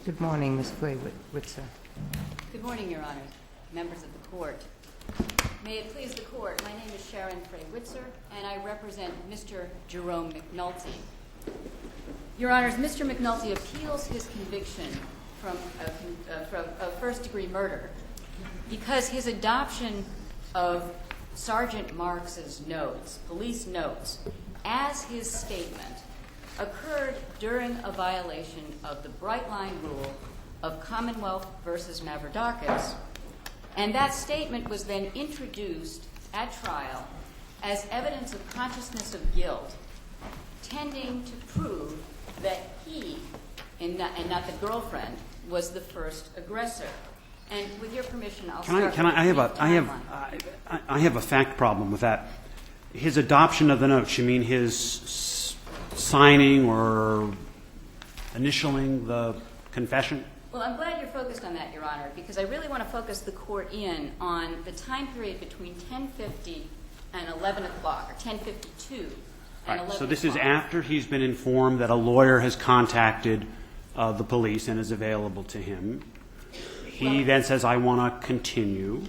Good morning, Ms. Flay-Witzer. Good morning, Your Honor, members of the court. May it please the court, my name is Sharon Frey-Witzer, and I represent Mr. Jerome McNulty. Your Honors, Mr. McNulty appeals his conviction from first-degree murder because his adoption of Sergeant Marks's notes, police notes, as his statement occurred during a violation of the bright-line rule of Commonwealth versus Mavrodakis, and that statement was then introduced at trial as evidence of consciousness of guilt, tending to prove that he, and not the girlfriend, was the first aggressor. And with your permission, I'll start. I have a fact problem with that. His adoption of the notes, you mean his signing or initialing the confession? Well, I'm glad you're focused on that, Your Honor, because I really want to focus the court in on the time period between 10:50 and 11 o'clock, or 10:52 and 11 o'clock. So this is after he's been informed that a lawyer has contacted the police and is available to him. He then says, I want to continue.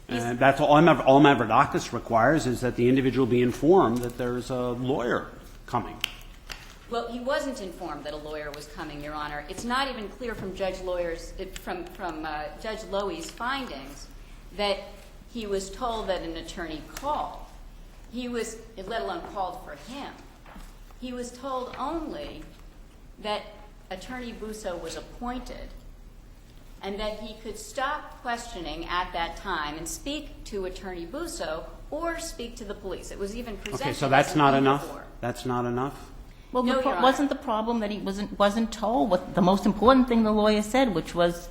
And that's all Mavrodakis requires, is that the individual be informed that there's a lawyer coming. Well, he wasn't informed that a lawyer was coming, Your Honor. It's not even clear from Judge Lowy's findings that he was told that an attorney called. He was, let alone called for him. He was told only that Attorney Busso was appointed and that he could stop questioning at that time and speak to Attorney Busso or speak to the police. It was even presented. Okay, so that's not enough? Before. That's not enough? Well, no, wasn't the problem that he wasn't told what the most important thing the lawyer said, which was,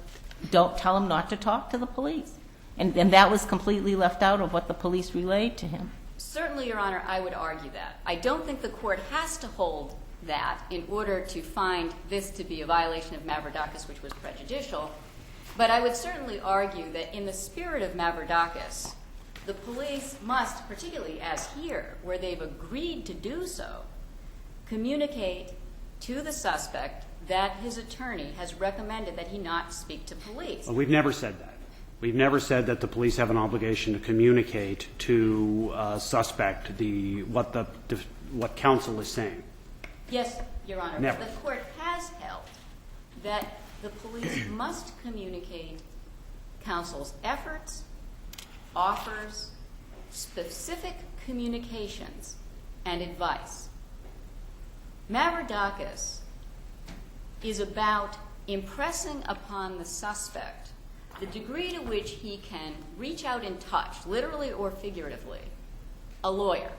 don't tell him not to talk to the police? And that was completely left out of what the police relayed to him. Certainly, Your Honor, I would argue that. I don't think the court has to hold that in order to find this to be a violation of Mavrodakis, which was prejudicial. But I would certainly argue that in the spirit of Mavrodakis, the police must, particularly as here, where they've agreed to do so, communicate to the suspect that his attorney has recommended that he not speak to police. Well, we've never said that. We've never said that the police have an obligation to communicate to a suspect what counsel is saying. Yes, Your Honor. Never. But the court has held that the police must communicate counsel's efforts, offers, specific communications, and advice. Mavrodakis is about impressing upon the suspect the degree to which he can reach out and touch, literally or figuratively, a lawyer.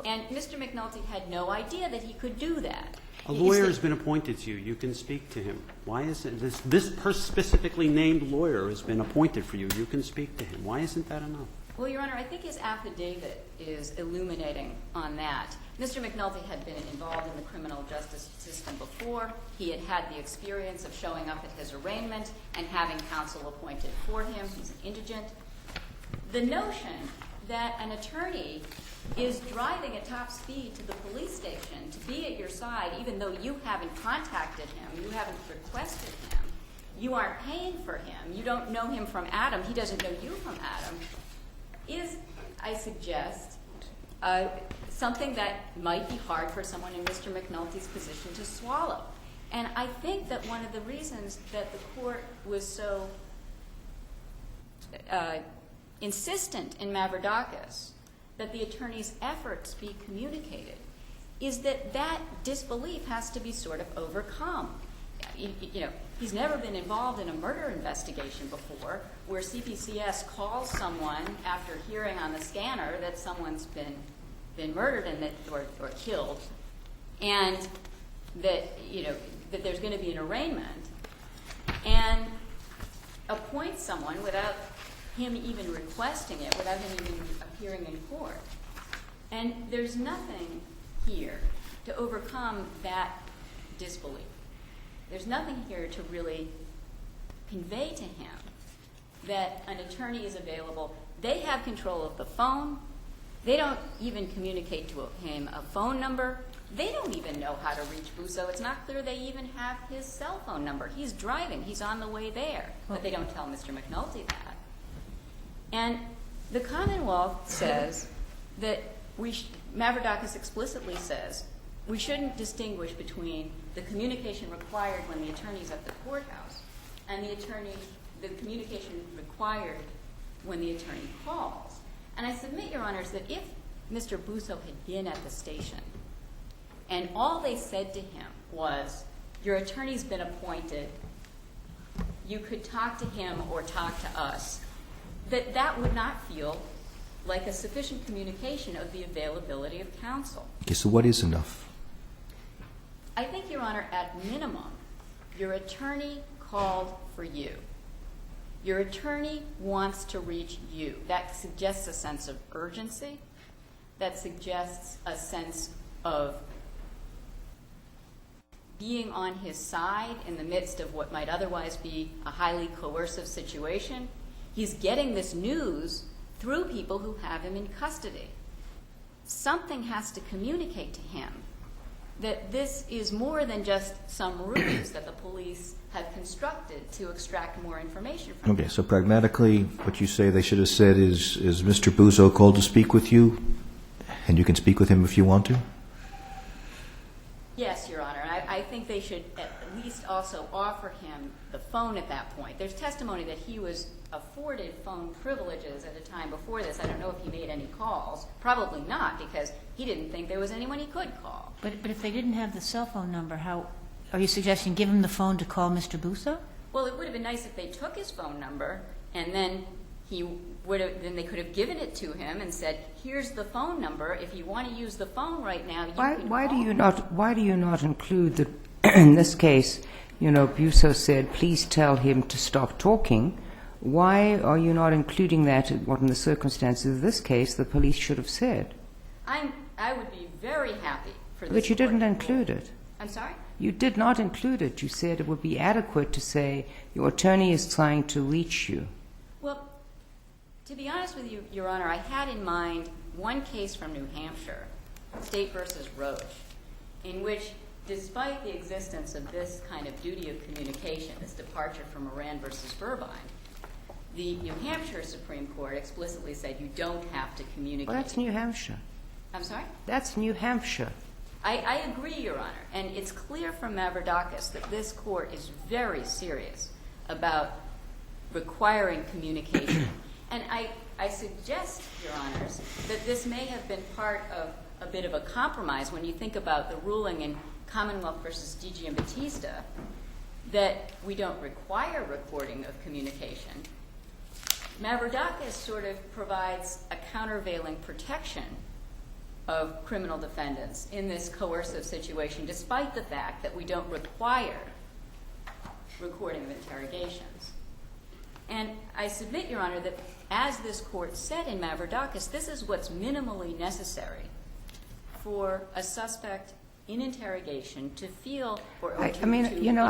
And Mr. McNulty had no idea that he could do that. A lawyer has been appointed to you. You can speak to him. Why isn't this specifically named lawyer has been appointed for you? You can speak to him. Why isn't that enough? Well, Your Honor, I think his affidavit is illuminating on that. Mr. McNulty had been involved in the criminal justice system before. He had had the experience of showing up at his arraignment and having counsel appointed for him. He's an indigent. The notion that an attorney is driving at top speed to the police station to be at your side, even though you haven't contacted him, you haven't requested him, you aren't paying for him, you don't know him from Adam, he doesn't know you from Adam, is, I suggest, something that might be hard for someone in Mr. McNulty's position to swallow. And I think that one of the reasons that the court was so insistent in Mavrodakis that the attorney's efforts be communicated is that that disbelief has to be sort of overcome. You know, he's never been involved in a murder investigation before where CPCS calls someone after hearing on the scanner that someone's been murdered and or killed, and that that there's going to be an arraignment, and appoint someone without him even requesting it, without him even appearing in court. And there's nothing here to overcome that disbelief. There's nothing here to really convey to him that an attorney is available. They have control of the phone. They don't even communicate to him a phone number They don't even know how to reach Busso. It's not clear they even have his cell phone number. He's driving. He's on the way there. But they don't tell Mr. McNulty that. And the Commonwealth says that Mavrodakis explicitly says we shouldn't distinguish between the communication required when the attorney's at the courthouse and the communication required when the attorney calls. And I submit, Your Honors, that if Mr. Busso had been at the station and all they said to him was, your attorney's been appointed, you could talk to him or talk to us, that would not feel like a sufficient communication of the availability of counsel. Okay, so what is enough? I think, Your Honor, at minimum, your attorney called for you. Your attorney wants to reach you. That suggests a sense of urgency. That suggests a sense of being on his side in the midst of what might otherwise be a highly coercive situation. He's getting this news through people who have him in custody. Something has to communicate to him that this is more than just some ruse that the police have constructed to extract more information from him. Okay, so pragmatically, what you say they should have said is Mr. Buzo called to speak with you, and you can speak with him if you want to? Yes, Your Honor. I think they should at least also offer him the phone at that point. There's testimony that he was afforded phone privileges at a time before this. I don't know if he made any calls. Probably not, because he didn't think there was anyone he could call. But if they didn't have the cell phone number, how are you suggesting give him the phone to call Mr. Busso? Well, it would have been nice if they took his phone number and then then they could have given it to him and said, "Here's the phone number. If you want to use the phone right now, you can call." Why do you not include that in this case, Busso said, please tell him to stop talking. Why are you not including that, what in the circumstances of this case the police should have said? I would be very happy for this. But you didn't court to include rule. it. I'm sorry? You did not include it. You said it would be adequate to say your attorney is trying to reach you. Well, to be honest with you, Your Honor, I had in mind one case from New Hampshire, State versus Roche, in which, despite the existence of this kind of duty of communication, this departure from Moran versus Burbine, the New Hampshire Supreme Court explicitly said you don't have to communicate. Well, that's New Hampshire. I'm sorry? That's New Hampshire. I agree, Your Honor, and it's clear from Mavrodakis that this court is very serious about requiring communication. And I suggest, Your Honors, that this may have been part of a bit of a compromise when you think about the ruling in Commonwealth versus DG and Batista that we don't require recording of communication. Mavrodakis sort of provides a countervailing protection of criminal defendants in this coercive situation, despite the fact that we don't require recording of interrogations. And I submit, Your Honor, that as this court said in Mavrodakis, this is what's minimally necessary for a suspect in interrogation to feel or I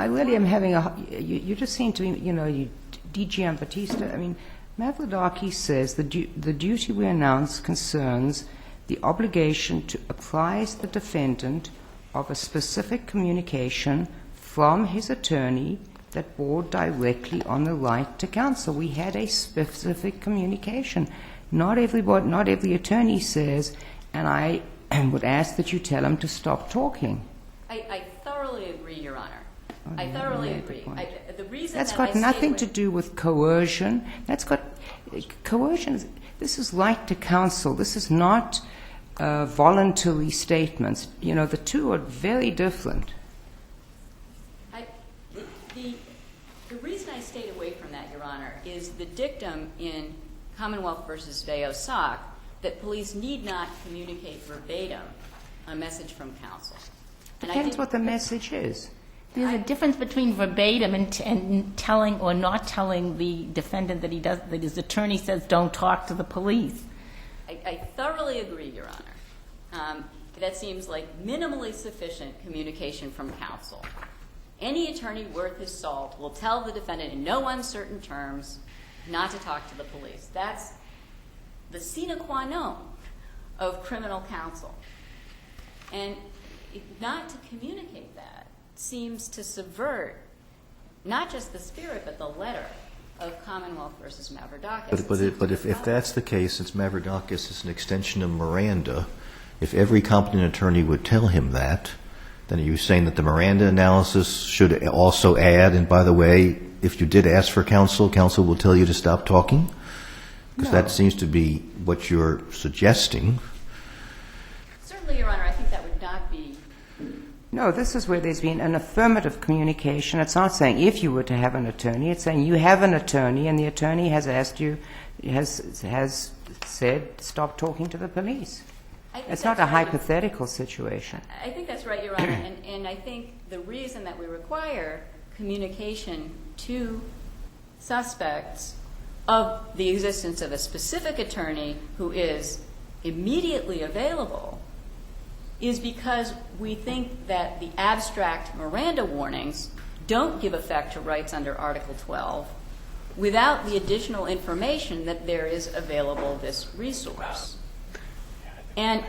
really am having you just seem to, you DG and Batista. I mean, Mavrodakis says the duty we announce concerns the obligation to apprise the defendant of a specific communication from his attorney that bore directly on the right to counsel. We had a specific communication. Not every attorney says, and I would ask that you tell him to stop talking. I thoroughly agree, Your Honor. I thoroughly agree. The reason That's that got I nothing say to do with coercion. Coercion. This is right to counsel. This is not voluntary statements. The two are very different. The reason I stayed away from that, Your Honor, is the dictum in Commonwealth versus Veosac that police need not communicate verbatim a message from counsel. Depends what the message is. There's a difference between verbatim and telling or not telling the defendant that his attorney says don't talk to the police. I thoroughly agree, Your Honor. That seems like minimally sufficient communication from counsel. Any attorney worth his salt will tell the defendant in no uncertain terms not to talk to the police. That's the sine qua non of criminal counsel. And not to communicate that seems to subvert not just the spirit, but the letter of Commonwealth versus Mavrodakis. But if that's the case, since Mavrodakis is an extension of Miranda, if every competent attorney would tell him that, then are you saying that the Miranda analysis should also add, and by the way, if you did ask for counsel, counsel will tell you to stop talking? Because that seems to be what you're suggesting. Certainly, Your Honor, I think that would not be. No, this is where there's been an affirmative communication. It's not saying if you were to have an attorney. It's saying you have an attorney, and the attorney has asked you, has said, stop talking to the police. It's not a hypothetical situation. I think that's right, Your Honor. And I think the reason that we require communication to suspects of the existence of a specific attorney who is immediately available is because we think that the abstract Miranda warnings don't give effect to rights under Article 12 without the additional information that there is available this resource. And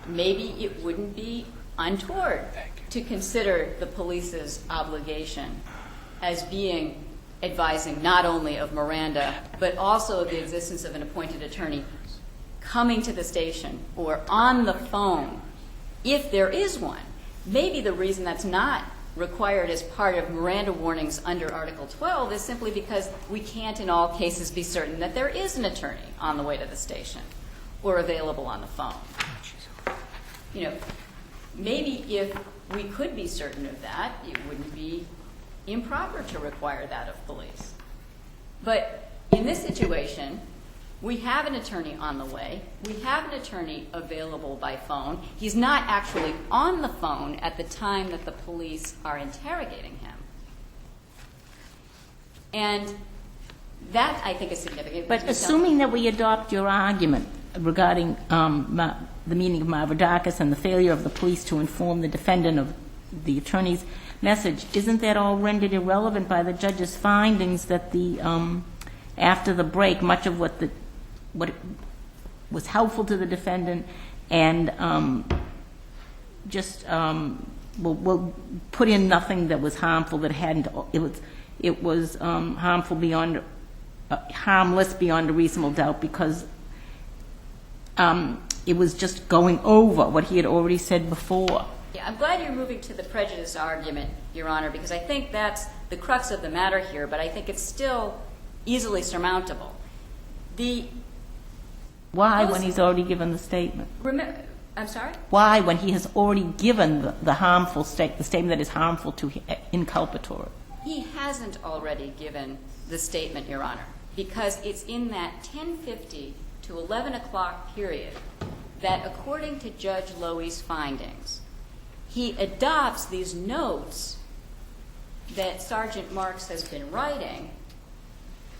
maybe it wouldn't be untoward to consider the police's obligation as being advising not only of Miranda, but also of the existence of an appointed attorney coming to the station or on the phone, if there is one. Maybe the reason that's not required as part of Miranda warnings under Article 12 is simply because we can't in all cases be certain that there is an attorney on the way to the station or available on the phone. You know, maybe if we could be certain of that, it wouldn't be improper to require that of police. But in this situation, we have an attorney on the way. We have an attorney available by phone. He's not actually on the phone at the time that the police are interrogating him. And that, I think, is significant. But assuming that we adopt your argument regarding the meaning of Mavrodakis and the failure of the police to inform the defendant of the attorney's message, isn't that all rendered irrelevant by the judge's findings that the after the break, much of what was helpful to the defendant and we'll put in nothing that was harmful that hadn't. It was harmful beyond harmless beyond a reasonable doubt because it was just going over what he had already said before. Yeah, I'm glad you're moving to the prejudice argument, Your Honor, because I think that's the crux of the matter here, but I think it's still easily surmountable. Why, when he's already given the statement? I'm sorry? Why, when he has already given the harmful the statement that is harmful to him, inculpatory? He hasn't already given the statement, Your Honor, because it's in that 10:50 to 11 o'clock period that, according to Judge Lowy's findings, he adopts these notes that Sergeant Marks has been writing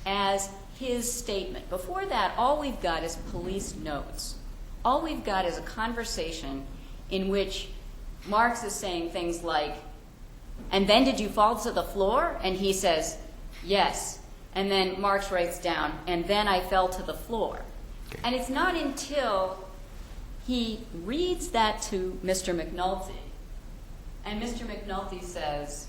as his statement. Before that, all we've got is police notes. All we've got is a conversation in which Marks is saying things like, "And then did you fall to the floor?" And he says, "Yes." And then Marks writes down, "And then I fell to the floor." Okay. And it's not until he reads that to Mr. McNulty, and Mr. McNulty says,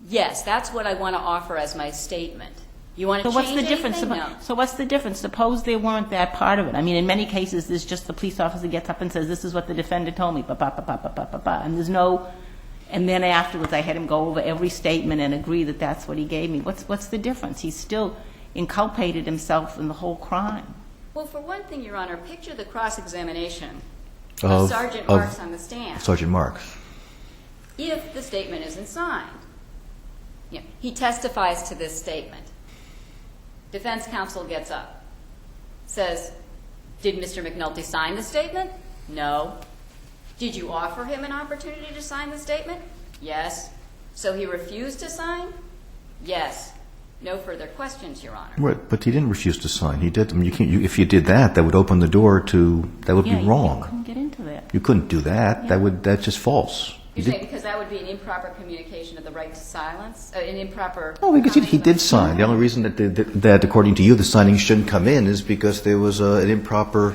"Yes, that's what I want to offer as my statement. You want to change anything?" So what's the difference? Suppose they weren't that part of it. I mean, in many cases, there's just the police officer gets up and says, "This is what the defendant told me," and there's no, and then afterwards I had him go over every statement and agree that that's what he gave me. What's the difference? He's still inculpated himself in the whole crime. Well, for one thing, Your Honor, picture the cross-examination of Sergeant Marks on the stand. Sergeant Marks. If the statement isn't signed. You know, he testifies to this statement. Defense counsel gets up, says, "Did Mr. McNulty sign the statement?" "No." "Did you offer him an opportunity to sign the statement?" "Yes." "So he refused to sign?" "Yes." No further questions, Your Honor. Right, but he didn't refuse to sign. He did. I mean, if you did that, that would open the door to, that would be wrong. You couldn't get into that. You couldn't do that. Yeah. That's just false. You're saying because that would be an improper communication of the right to silence? An improper... No, because he did sign. The only reason that according to you, the signing shouldn't come in is because there was an improper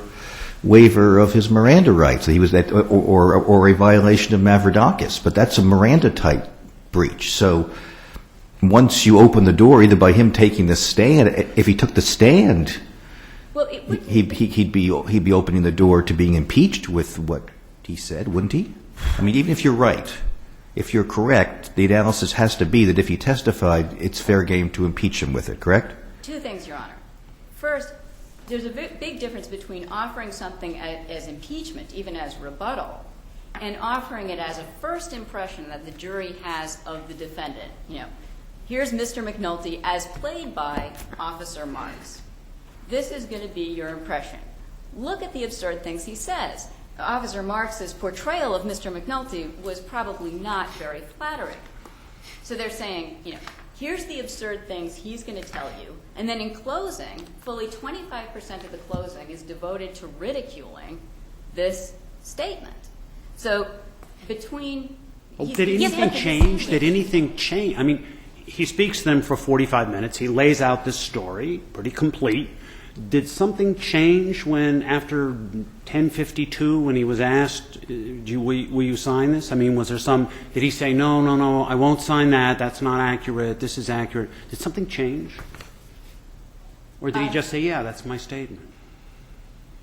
waiver of his Miranda rights. He was that, or a violation of Mavrodakis. But that's a Miranda-type breach. So once you open the door, either by him taking the stand, if he took the stand, Well, he'd be opening the door to being impeached with what he said, wouldn't he? I mean, even if you're right, if you're correct, the analysis has to be that if he testified, it's fair game to impeach him with it, correct? Two things, Your Honor. First, there's a big difference between offering something as impeachment, even as rebuttal, and offering it as a first impression that the jury has of the defendant. You know, here's Mr. McNulty as played by Officer Marks. This is going to be your impression. Look at the absurd things he says. Officer Marks's portrayal of Mr. McNulty was probably not very flattering. So they're saying, you know, here's the absurd things he's going to tell you. And then in closing, fully 25% of the closing is devoted to ridiculing this statement. So between... Did anything change? Did anything change? I mean, he speaks to them for 45 minutes. He lays out this story, pretty complete. Did something change when, after 10:52, when he was asked, will you sign this? I mean, was there some, did he say, no, I won't sign that, that's not accurate, this is accurate? Did something change? Or did he just say, yeah, that's my statement?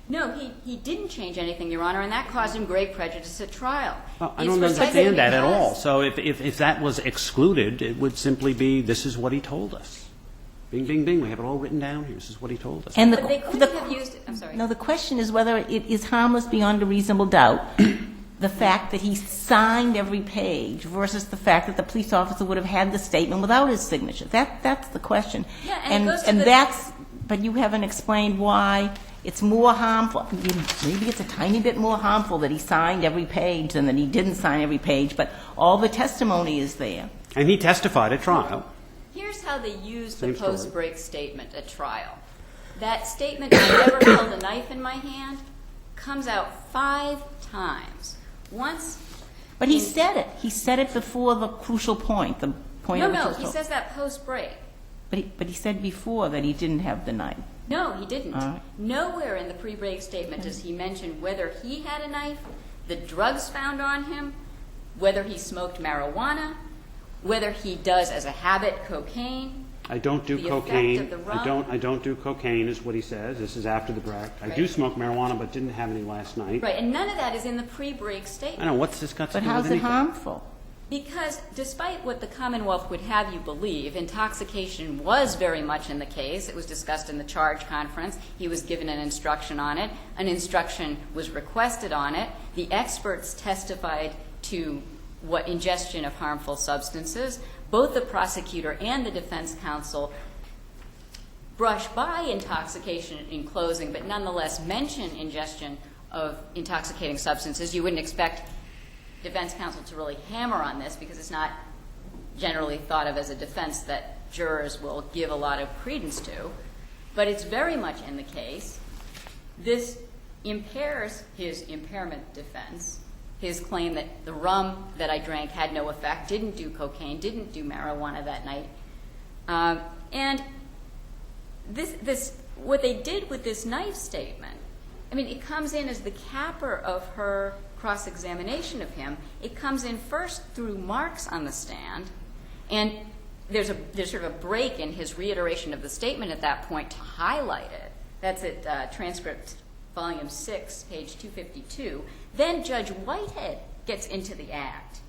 No, he didn't change anything, Your Honor, and that caused him great prejudice at trial. Well, I don't understand that at all. So if that was excluded, it would simply be, this is what he told us. Bing, bing, bing. We have it all written down here. This is what he told us. And But they couldn't have used it. I'm sorry. No, the question is whether it is harmless beyond a reasonable doubt, the fact that he signed every page versus the fact that the police officer would have had the statement without his signature. That's the question. Yeah, and it goes to that's, but you haven't explained why it's more harmful. Maybe it's a tiny bit more harmful that he signed every page than that he didn't sign every page, but all the testimony is there. And he testified at trial. Here's how they used the Same story. post-break statement at trial. That statement, I never held a knife in my hand, comes out 5 times. Once... But he said it. He said it before the crucial point, the point of No, which he says that post-break. But he said before that he didn't have the knife. No, he didn't. All right. Nowhere in the pre-break statement does he mention whether he had a knife, the drugs found on him, whether he smoked marijuana, whether he does as a habit cocaine. I don't do The effect cocaine. of the rum. I don't do cocaine is what he says. This is after the break. I do Right. smoke marijuana but didn't have any last night. Right, and none of that is in the pre-break I statement. don't know. What's this got to But do with how's it anything? harmful? Because despite what the Commonwealth would have you believe, intoxication was very much in the case. It was discussed in the charge conference. He was given an instruction on it. An instruction was requested on it. The experts testified to what ingestion of harmful substances. Both the prosecutor and the defense counsel brush by intoxication in closing, but nonetheless mention ingestion of intoxicating substances. You wouldn't expect defense counsel to really hammer on this because it's not generally thought of as a defense that jurors will give a lot of credence to, but it's very much in the case. This impairs his impairment defense, his claim that the rum that I drank had no effect, didn't do cocaine, didn't do marijuana that night. And what they did with this knife statement, I mean, it comes in as the capper of her cross-examination of him. It comes in first through Marks on the stand, and there's sort of a break in his reiteration of the statement at that point to highlight it. That's at transcript volume 6, page 252. Then Judge Whitehead gets into the act.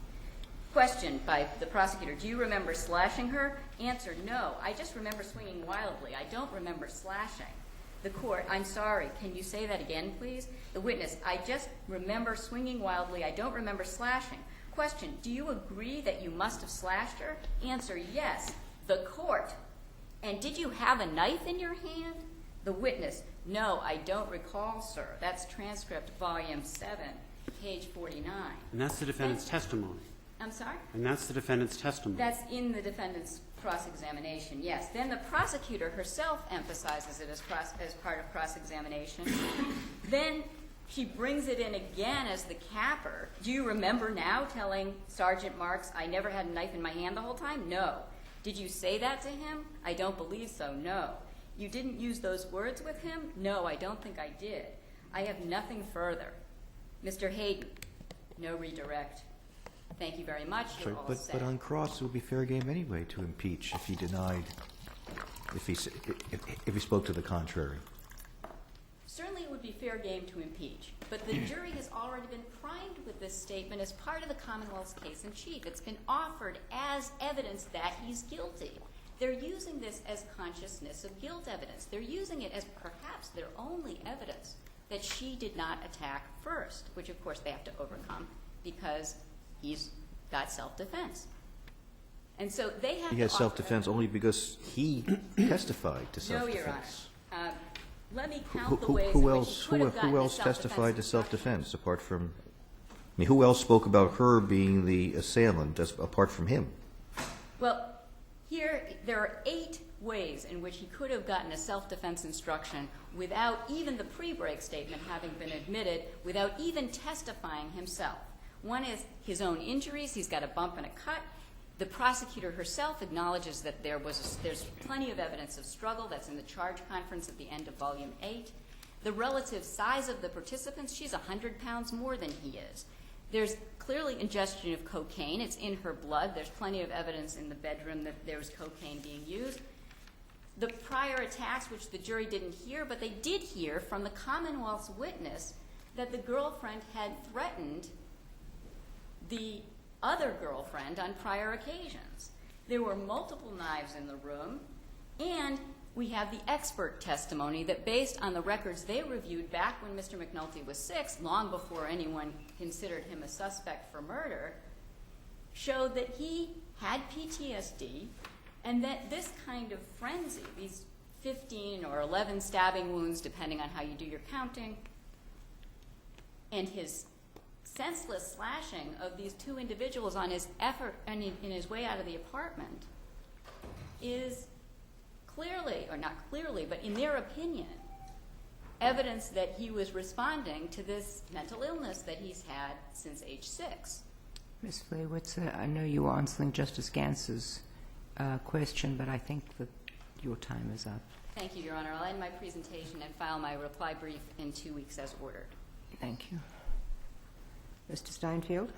Question by the prosecutor, do you remember slashing her? Answer, no. I just remember swinging wildly. I don't remember slashing. The court, I'm sorry, can you say that again, please? The witness, I just remember swinging wildly. I don't remember slashing. Question, do you agree that you must have slashed her? Answer, yes. The court, and did you have a knife in your hand? The witness, no, I don't recall, sir. That's transcript volume 7, page 49. And that's the defendant's testimony. I'm sorry? And that's the defendant's testimony. That's in the defendant's cross-examination, yes. Then the prosecutor herself emphasizes it as part of cross-examination. Then she brings it in again as the capper. Do you remember now telling Sergeant Marks, I never had a knife in my hand the whole time? No. Did you say that to him? I don't believe so, no. You didn't use those words with him? No, I don't think I did. I have nothing further. Mr. Hayden, no redirect. Thank you very much. You're all set. But on cross, it would be fair game anyway to impeach if he denied, if he spoke to the contrary. Certainly it would be fair game to impeach, but the jury has already been primed with this statement as part of the Commonwealth's case in chief. It's been offered as evidence that he's guilty. They're using this as consciousness of guilt evidence. They're using it as perhaps their only evidence that she did not attack first, which of course they have to overcome because he's got self-defense. And so they have He to has offer self-defense only because he testified to No, Your self-defense. Honor. Let me count the ways in Who which else? he could have gotten Who a else testified to instruction. self-defense apart from? I mean, who else spoke about her being the assailant apart from him? Well, here there are 8 ways in which he could have gotten a self-defense instruction without even the pre-break statement having been admitted, without even testifying himself. One is his own injuries. He's got a bump and a cut. The prosecutor herself acknowledges that there's plenty of evidence of struggle. That's in the charge conference at the end of Volume 8. The relative size of the participants, she's 100 pounds more than he is. There's clearly ingestion of cocaine. It's in her blood. There's plenty of evidence in the bedroom that there was cocaine being used. The prior attacks, which the jury didn't hear, but they did hear from the Commonwealth's witness that the girlfriend had threatened the other girlfriend on prior occasions. There were multiple knives in the room, and we have the expert testimony that based on the records they reviewed back when Mr. McNulty was 6, long before anyone considered him a suspect for murder, showed that he had PTSD and that this kind of frenzy, these 15 or 11 stabbing wounds, depending on how you do your counting, and his senseless slashing of these 2 individuals on his effort and in his way out of the apartment is clearly, or not clearly, but in their opinion, evidence that he was responding to this mental illness that he's had since age 6. Ms. Flaywitz, I know you were answering Justice Gantz's question, but I think that your time is up. Thank you, Your Honor. I'll end my presentation and file my reply brief in 2 weeks as ordered. Thank you. Mr. Steinfeld?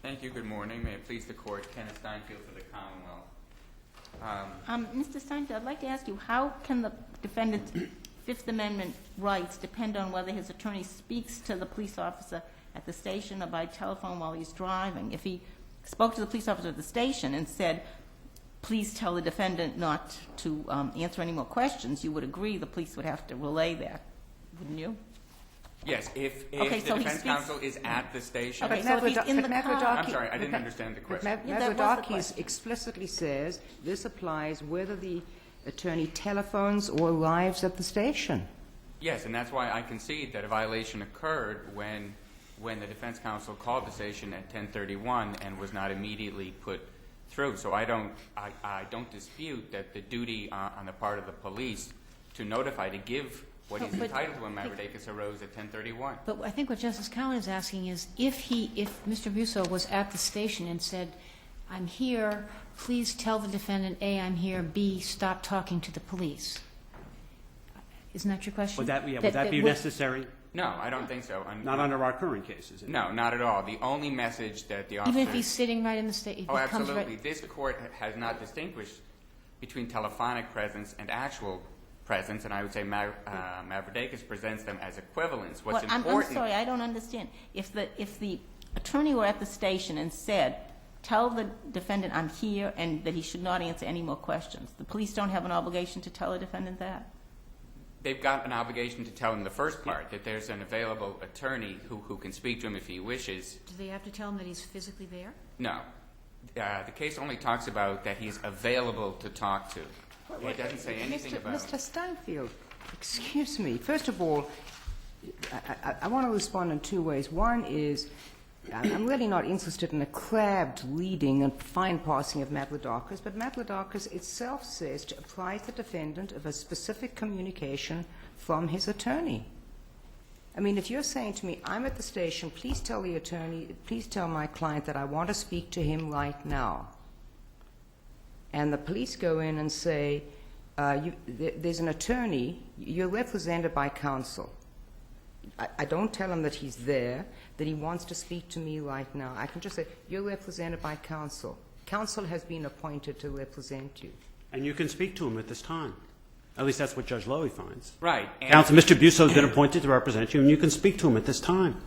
Thank you. Good morning. May it please the Court. Kenneth Steinfeld for the Commonwealth. Mr. Steinfeld, I'd like to ask you, how can the defendant's Fifth Amendment rights depend on whether his attorney speaks to the police officer at the station or by telephone while he's driving? If he spoke to the police officer at the station and said, please tell the defendant not to answer any more questions, you would agree the police would have to relay that, wouldn't you? Yes, if Okay, the so he defense speaks- counsel is at the station. Okay, so if he's in the car. I'm sorry, I didn't understand the question. Yeah, that was the Mavrodakis question. explicitly says this applies whether the attorney telephones or arrives at the station. Yes, and that's why I concede that a violation occurred when the defense counsel called the station at 10:31 and was not immediately put through. So I don't dispute that the duty on the part of the police to notify, to give what he's entitled to when Mavrodakis arose at 10:31. But I think what Justice Cowan is asking is if Mr. Busso was at the station and said, I'm here, please tell the defendant, A, I'm here, B, stop talking to the police. Isn't that your question? Would that be necessary? No, I don't think so. Not under our current cases. No, not at all. The only message that the officer... Even if he's sitting right in the station? Oh, absolutely. This Court has not distinguished between telephonic presence and actual presence, and I would say Mavrodakis presents them as equivalents. What's important... I'm sorry, I don't understand. If the attorney were at the station and said, tell the defendant I'm here and that he should not answer any more questions, the police don't have an obligation to tell a defendant that? They've got an obligation to tell him the first part, that there's an available attorney who can speak to him if he wishes. Do they have to tell him that he's physically there? No. The case only talks about that he's available to talk to. It doesn't say anything about... Mr. Steinfeld, excuse me. First of all, I want to respond in 2 ways. One is I'm really not interested in a crabbed reading and fine parsing of Mavrodakis, but Mavrodakis itself says to apprise the defendant of a specific communication from his attorney. I mean, if you're saying to me, I'm at the station, please tell the attorney, please tell my client that I want to speak to him right now, and the police go in and say, there's an attorney, you're represented by counsel. I don't tell him that he's there, that he wants to speak to me right now. I can just say, you're represented by counsel. Counsel has been appointed to represent you. And you can speak to him at this time. At least that's what Judge Lowy finds. Right. Counsel, Mr. Busso has been appointed to represent you, and you can speak to him at this time.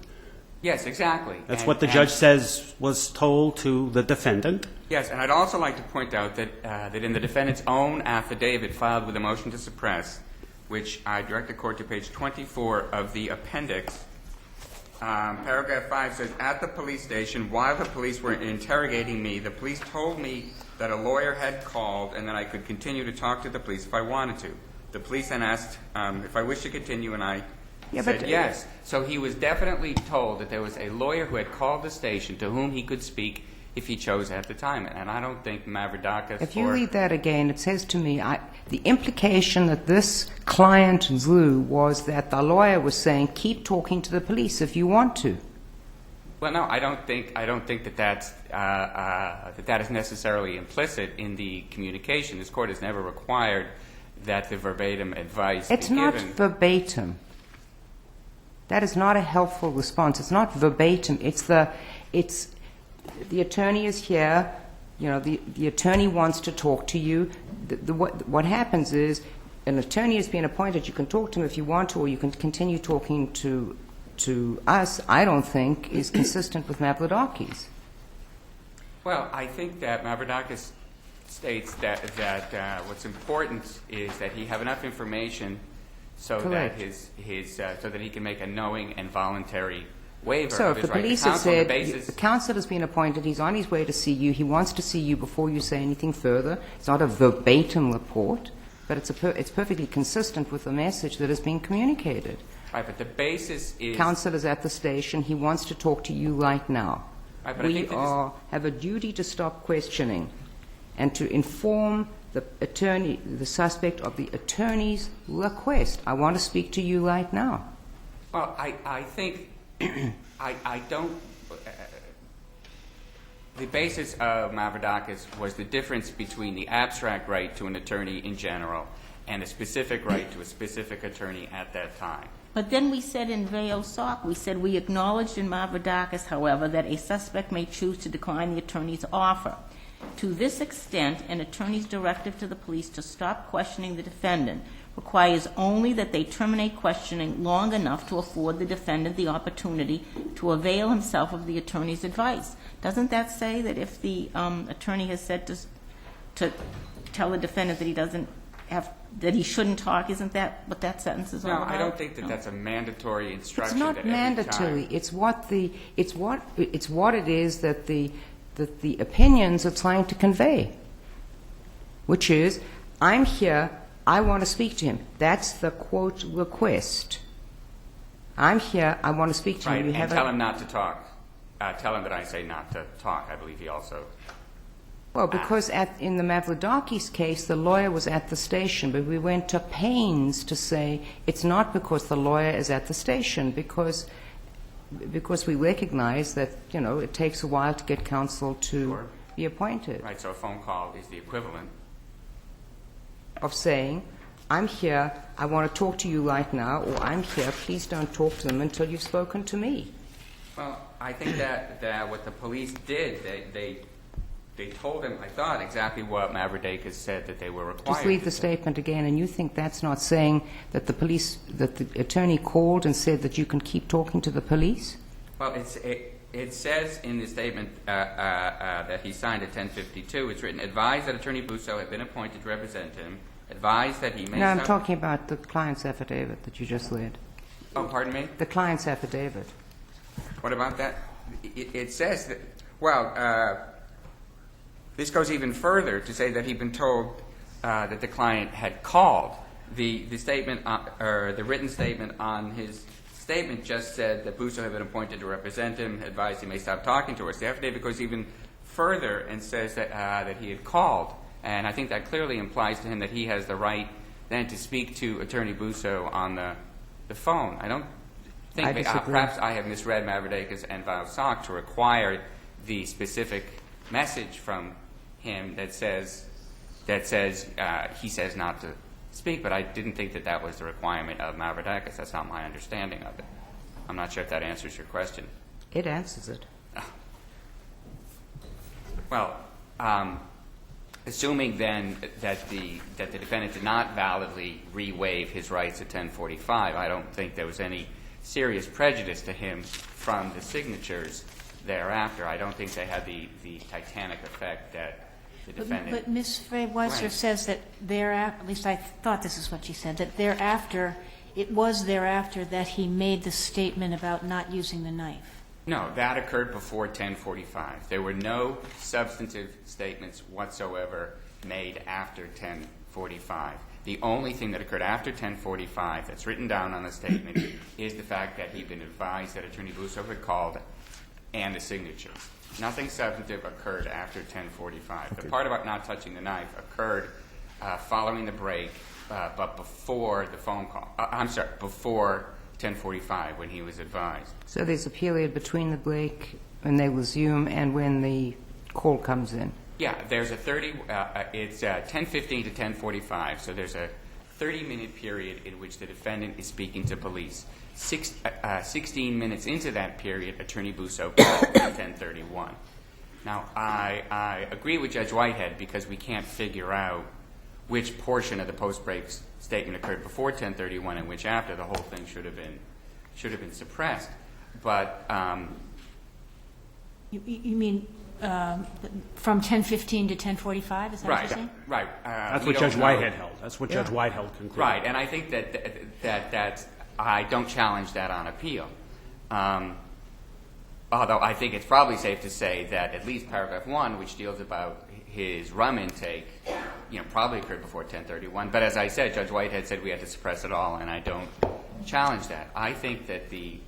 Yes, exactly. That's what the judge says was told to the defendant. Yes, and I'd also like to point out that that in the defendant's own affidavit filed with a motion to suppress, which I direct the court to page 24 of the appendix, paragraph 5 says, at the police station, while the police were interrogating me, the police told me that a lawyer had called and that I could continue to talk to the police if I wanted to. The police then asked if I wished to continue, and I said yes. So he was definitely told that there was a lawyer who had called the station to whom he could speak if he chose at the time. And I don't think Mavrodakis If you read that again, it says to me, the implication that this client drew was that the lawyer was saying, keep talking to the police if you want to. Well, no, I don't think that that is necessarily implicit in the communication. This court has never required that the verbatim advice It's be not given. verbatim. That is not a helpful response. It's not verbatim. It's the attorney is here. You know, the attorney wants to talk to you. What happens is an attorney has been appointed. You can talk to him if you want to, or you can continue talking to us. I don't think is consistent with Mavrodakis. Well, I think that Mavrodakis states that what's important is that he have enough information so Correct. that so that he can make a knowing and voluntary waiver So of if his the right to police have counsel on the said, basis. the counsel has been appointed, he's on his way to see you, he wants to see you before you say anything further. It's not a verbatim report, but it's perfectly consistent with the message that is being communicated. Right, but the basis is Counsel is at the station. He wants to talk to you right now. Right, but I We think that have a duty to stop questioning and to inform the attorney, the suspect, of the attorney's request. I want to speak to you right now. Well, I think I don't. The basis of Mavrodakis was the difference between the abstract right to an attorney in general and a specific right to a specific attorney at that time. But then we said in Veo Sock, we said we acknowledged in Mavrodakis, however, that a suspect may choose to decline the attorney's offer. To this extent, an attorney's directive to the police to stop questioning the defendant requires only that they terminate questioning long enough to afford the defendant the opportunity to avail himself of the attorney's advice. Doesn't that say that if the attorney has said to tell the defendant that he doesn't have, that he shouldn't talk, isn't that what that sentence is all No, about? I don't think that that's a mandatory It's instruction. not that every mandatory. time- It's what it is that the opinions are trying to convey, which is, I'm here, I want to speak to him. That's the quote request. I'm here, I want to speak to Right, him. You and have tell him not to talk. Tell him that I say not to talk. I believe he also. Well, because in the Mavrodakis case, the lawyer was at the station, but we went to pains to say it's not because the lawyer is at the station, because we recognize that, you know, it takes a while to get counsel to Sure. be appointed. Right, so a phone call is the equivalent. Of saying, I'm here, I want to talk to you right now, or I'm here, please don't talk to them until you've spoken to me. Well, I think that what the police did, they told him, I thought, exactly what Mavrodakis said that they were required Just read to the say. statement again, and you think that's not saying that that the attorney called and said that you can keep talking to the police? Well, it says in the statement that he signed at 10:52, it's written, advised that Attorney Busso had been appointed to represent him, advised that he may No, I'm stop- talking about the client's affidavit that you just read. Oh, pardon me? The client's affidavit. What about that? It says that, well, this goes even further to say that he'd been told that the client had called. The statement, or the written statement on his statement just said that Busso had been appointed to represent him, advised he may stop talking to us. The affidavit goes even further and says that he had called. And I think that clearly implies to him that he has the right then to speak to Attorney Busso on the phone. I don't think, I disagree. perhaps I have misread Mavrodakis and Valsock to require the specific message from him that says he says not to speak, but I didn't think that was the requirement of Mavrodakis. That's not my understanding of it. I'm not sure if that answers your question. It answers it. Well, assuming then that the defendant did not validly re-waive his rights at 1045, I don't think there was any serious prejudice to him from the signatures thereafter. I don't think they had the titanic effect that the defendant... But Ms. Frey-Weitzer Right. says that thereafter, at least I thought this is what she said, that thereafter, it was thereafter that he made the statement about not using the knife. No, that occurred before 1045. There were no substantive statements whatsoever made after 1045. The only thing that occurred after 1045 that's written down on the statement is the fact that he'd been advised that Attorney Busso had called and the signatures. Nothing substantive occurred after 1045. Okay. The part about not touching the knife occurred following the break, but before the phone call. Before 1045 when he was advised. So there's a period between the break when they resume and when the call comes in. Yeah, there's a 10:15 to 10:45, so there's a 30-minute period in which the defendant is speaking to police. 16 minutes into that period, Attorney Busso called at 10:31. Now, I agree with Judge Whitehead because we can't figure out which portion of the post-break statement occurred before 10:31 and which after. The whole thing should have been suppressed. But You mean from 10:15 to 10:45? Is that what you're saying? Right. That's we what don't Judge know. Whitehead held. That's what Judge Whitehead concluded. Right, and I think that I don't challenge that on appeal. Although I think it's probably safe to say that at least paragraph 1, which deals about his rum intake, probably occurred before 10:31. But as I said, Judge Whitehead said we had to suppress it all, and I don't challenge that. I think that the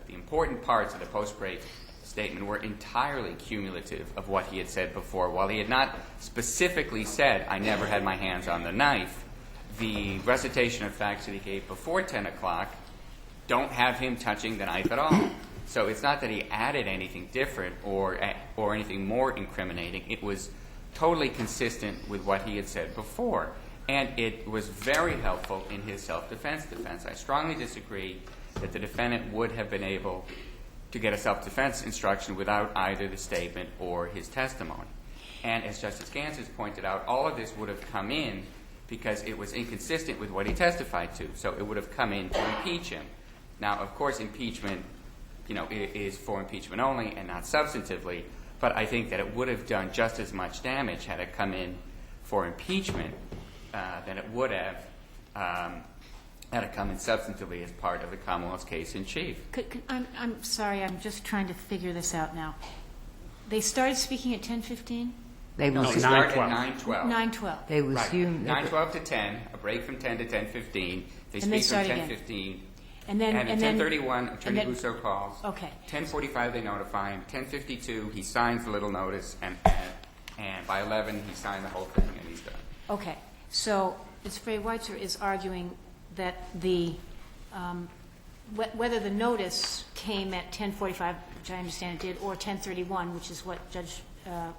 important parts of the post-break statement were entirely cumulative of what he had said before. While he had not specifically said, I never had my hands on the knife, the recitation of facts that he gave before 10 o'clock don't have him touching the knife at all. So it's not that he added anything different or anything more incriminating. It was totally consistent with what he had said before. And it was very helpful in his self-defense defense. I strongly disagree that the defendant would have been able to get a self-defense instruction without either the statement or his testimony. And as Justice Gans has pointed out, all of this would have come in because it was inconsistent with what he testified to. So it would have come in to impeach him. Now, of course, impeachment, is for impeachment only and not substantively, but I think that it would have done just as much damage had it come in for impeachment than it would have had it come in substantively as part of the Commonwealth's case in chief. I'm sorry, I'm just trying to figure this out now. They started speaking at 10:15? They No, they resume. started 9:12. at 9:12. 9:12. They Right. resume. 9:12 to 10, a break from 10 to 10:15. They And they speak from start again. 10:15. And then at 10:31, Attorney and then- Busso calls. Okay. 10:45, they notify him. 10:52, he signs the little notice, and by 11, he signed the whole thing, and he's done. Okay. So Ms. Frey-Weitzer is arguing that whether the notice came at 10:45, which I understand it did, or 10:31, which is what Judge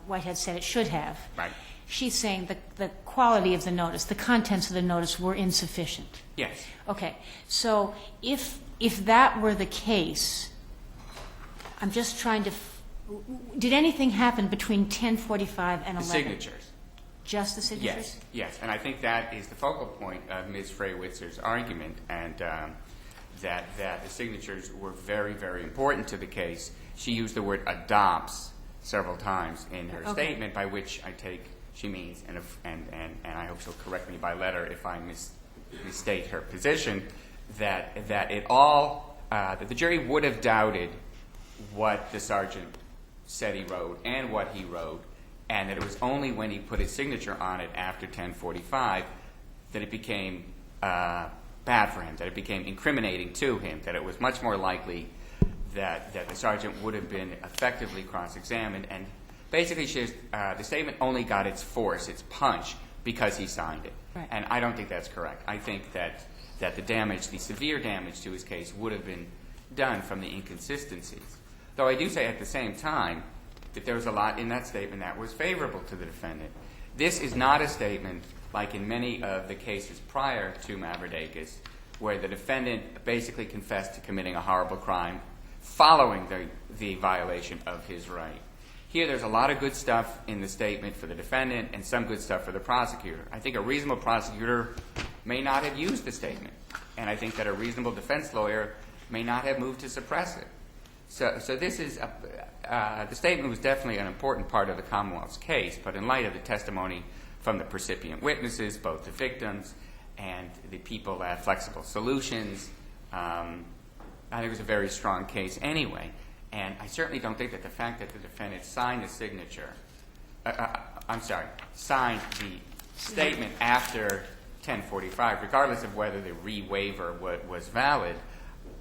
Whitehead said it should have. Right. She's saying that the quality of the notice, the contents of the notice were insufficient. Yes. Okay. So if that were the case, I'm just trying to did anything happen between 10:45 and 11? The signatures. Just the signatures? Yes, and I think that is the focal point of Ms. Frey-Witzer's argument, and that the signatures were very, very important to the case. She used the word adopts several times in her statement, by which I take she means, and I hope she'll correct me by letter if I misstate her position, that the jury would have doubted what the sergeant said he wrote and what he wrote, and that it was only when he put his signature on it after 10:45 that it became bad for him, that it became incriminating to him, that it was much more likely that the sergeant would have been effectively cross-examined. And basically, the statement only got its force, its punch, because he signed it. Right. And I don't think that's correct. I think that the damage, the severe damage to his case, would have been done from the inconsistencies. Though I do say at the same time that there was a lot in that statement that was favorable to the defendant. This is not a statement, like in many of the cases prior to Mavrodakis, where the defendant basically confessed to committing a horrible crime following the violation of his right. Here, there's a lot of good stuff in the statement for the defendant and some good stuff for the prosecutor. I think a reasonable prosecutor may not have used the statement, and I think that a reasonable defense lawyer may not have moved to suppress it. So this is the statement was definitely an important part of the Commonwealth's case, but in light of the testimony from the percipient witnesses, both the victims and the people at Flexible Solutions, I think it was a very strong case anyway. And I certainly don't think that the fact that the defendant signed the signed the statement after 1045, regardless of whether the re-waiver was valid,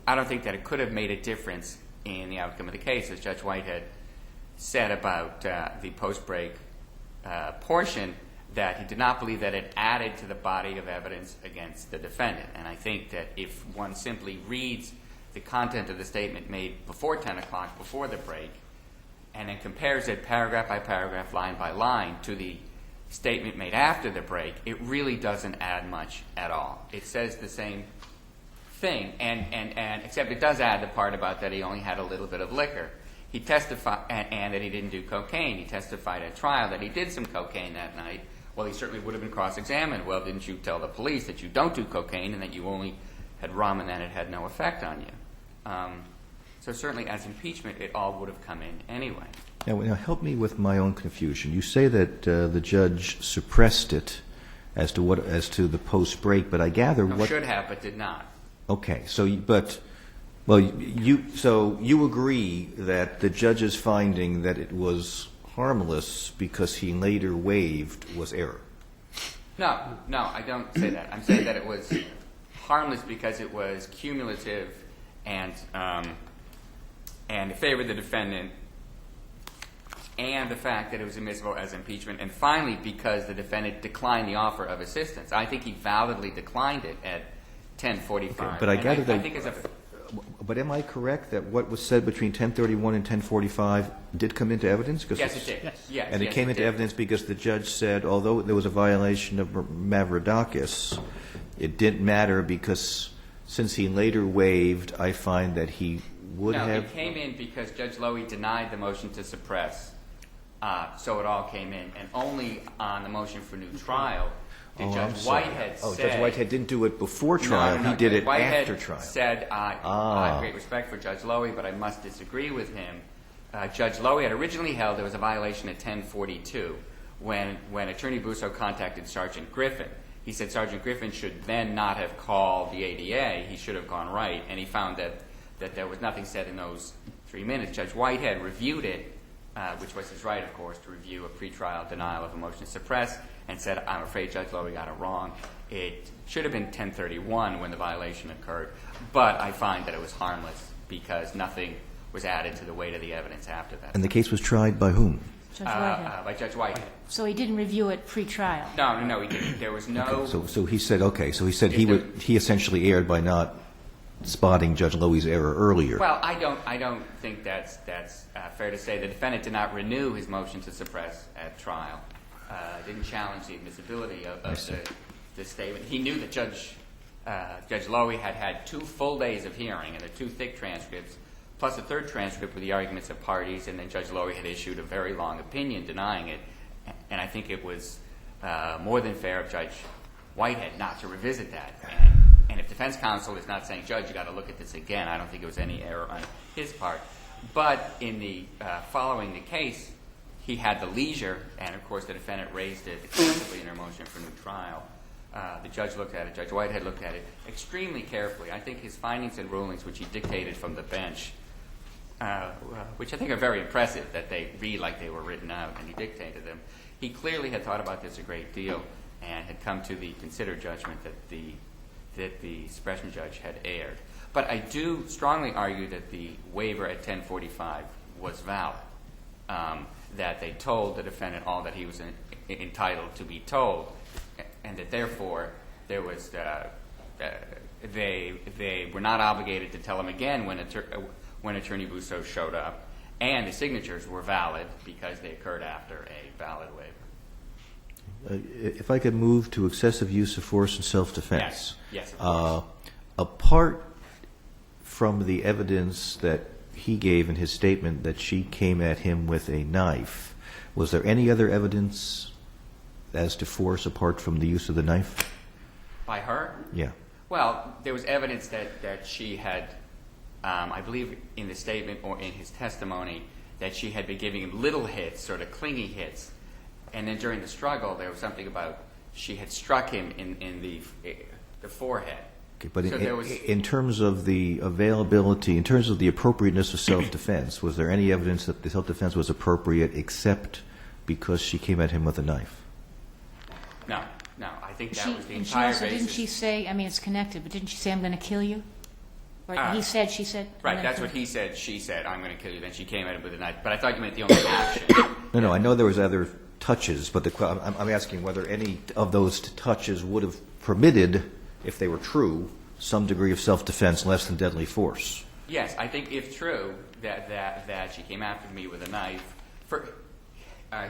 I don't think that it could have made a difference in the outcome of the case. As Judge Whitehead said about the post-break portion, that he did not believe that it added to the body of evidence against the defendant. And I think that if one simply reads the content of the statement made before 10 o'clock, before the break, and then compares it paragraph by paragraph, line by line, to the statement made after the break, it really doesn't add much at all. It says the same thing, and except it does add the part about that he only had a little bit of liquor. He testified, and that he didn't do cocaine. He testified at trial that he did some cocaine that night. Well, he certainly would have been cross-examined. Well, didn't you tell the police that you don't do cocaine and that you only had rum and that it had no effect on you? So certainly as impeachment, it all would have come in anyway. Now, help me with my own confusion. You say that the judge suppressed it as to the post-break, but I gather No, should have, but did not. Okay, so you agree that the judge's finding that it was harmless because he later waived was error? No, I don't say that. I'm saying that it was harmless because it was cumulative and it favored the defendant, and the fact that it was admissible as impeachment, and finally because the defendant declined the offer of assistance. I think he validly declined it at 1045. Okay, but I gather that. I think But am I correct that what was said between 1031 and 1045 did come into evidence? Yes, it did. Yes, and it came into evidence because the judge said, although there was a violation of Mavrodakis, it didn't matter because since he later waived, I find that he would have. No, it came in because Judge Lowy denied the motion to suppress, so it all came in, and only on the motion for new trial did Judge Whitehead say. Judge Whitehead didn't do it before trial. No, he did Judge it Whitehead after trial. Said, I have great respect for Judge Lowy, but I must disagree with him. Judge Lowy had originally held there was a violation at 1042 when Attorney Busso contacted Sergeant Griffin. He said Sergeant Griffin should then not have called the ADA. He should have gone right, and he found that there was nothing said in those 3 minutes. Judge Whitehead reviewed it, which was his right, of course, to review a pretrial denial of a motion to suppress, and said, I'm afraid Judge Lowy got it wrong. It should have been 1031 when the violation occurred, but I find that it was harmless because nothing was added to the weight of the evidence after that. And the case was tried by whom? Judge Whitehead. By Judge Whitehead. So he didn't review it pre-trial? No, he didn't. There was no... Okay, so he said, he essentially erred by not spotting Judge Lowy's error earlier. Well, I don't think that's fair to say. The defendant did not renew his motion to suppress at trial. Didn't challenge the admissibility of the statement. He knew that Judge Lowy had 2 full days of hearing and the 2 thick transcripts, plus a 3rd transcript with the arguments of parties, and then Judge Lowy had issued a very long opinion denying it. And I think it was more than fair of Judge Whitehead not to revisit that. And if defense counsel is not saying, Judge, you got to look at this again, I don't think it was any error on his part. But in the following the case, he had the leisure, and of course the defendant raised it extensively in her motion for new trial. The judge looked at it, Judge Whitehead looked at it extremely carefully. I think his findings and rulings, which he dictated from the bench, which I think are very impressive, that they read like they were written out, and he dictated them. He clearly had thought about this a great deal and had come to the considered judgment that the suppression judge had erred. But I do strongly argue that the waiver at 1045 was valid, that they told the defendant all that he was entitled to be told, and that therefore there was they were not obligated to tell him again when Attorney Busso showed up, and the signatures were valid because they occurred after a valid waiver. If I could move to excessive use of force and self-defense. Yes, of course. apart from the evidence that he gave in his statement that she came at him with a knife, was there any other evidence as to force apart from the use of the knife? By her? Yeah. Well, there was evidence that she had, I believe in the statement or in his testimony, that she had been giving him little hits, sort of clingy hits. And then during the struggle, there was something about she had struck him in the forehead. Okay, but So there was, in terms of the availability, in terms of the appropriateness of self-defense, was there any evidence that the self-defense was appropriate except because she came at him with a knife? no. I think that She, was the and she entire also, basis. didn't she say, I mean, it's connected, but didn't she say, I'm going to kill you? Or he said, she said? I'm Right, gonna that's kill what you. he said. She said, I'm going to kill you. Then she came at him with a knife. But I thought you meant the only action. No, I know there was other touches, but I'm asking whether any of those touches would have permitted, if they were true, some degree of self-defense less than deadly force. Yes, I think if true that she came after me with a knife,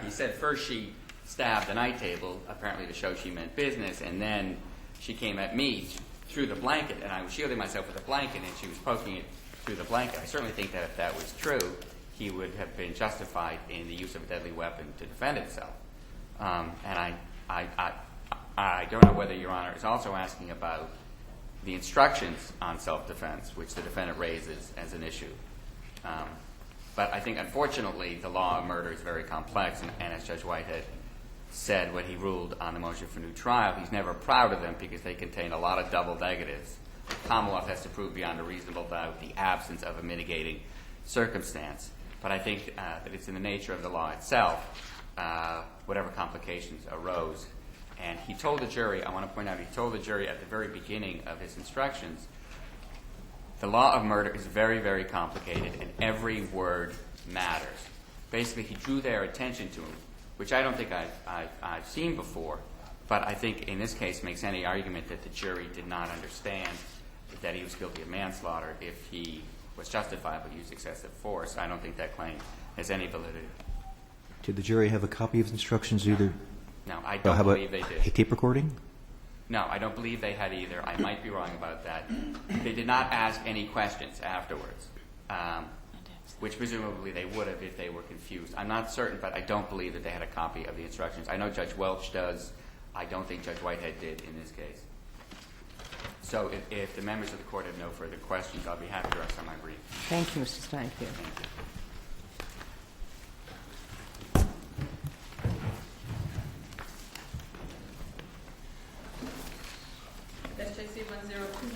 he said first she stabbed the night table, apparently to show she meant business, and then she came at me through the blanket, and I was shielding myself with a blanket, and she was poking it through the blanket. I certainly think that if that was true, he would have been justified in the use of a deadly weapon to defend himself. And I don't know whether Your Honor is also asking about the instructions on self-defense, which the defendant raises as an issue. But I think, unfortunately, the law of murder is very complex, and as Judge Whitehead said when he ruled on the motion for new trial, he's never proud of them because they contain a lot of double negatives. The Commonwealth has to prove beyond a reasonable doubt the absence of a mitigating circumstance. But I think that it's in the nature of the law itself, whatever complications arose. And he told the jury, I want to point out, he told the jury at the very beginning of his instructions, the law of murder is very, very complicated, and every word matters. Basically, he drew their attention to him, which I don't think I've seen before, but I think in this case makes any argument that the jury did not understand that he was guilty of manslaughter if he was justified by use of excessive force. I don't think that claim has any validity. Did the jury have a copy of instructions either? No, I don't believe they did. A tape recording? No, I don't believe they had either. I might be wrong about that. They did not ask any questions afterwards, which presumably they would have if they were confused. I'm not certain, but I don't believe that they had a copy of the instructions. I know Judge Welch does. I don't think Judge Whitehead did in this case. So if the members of the court have no further questions, I'll be happy to rest on my brief. Thank you, Mr. Steinfield. SJC-09669,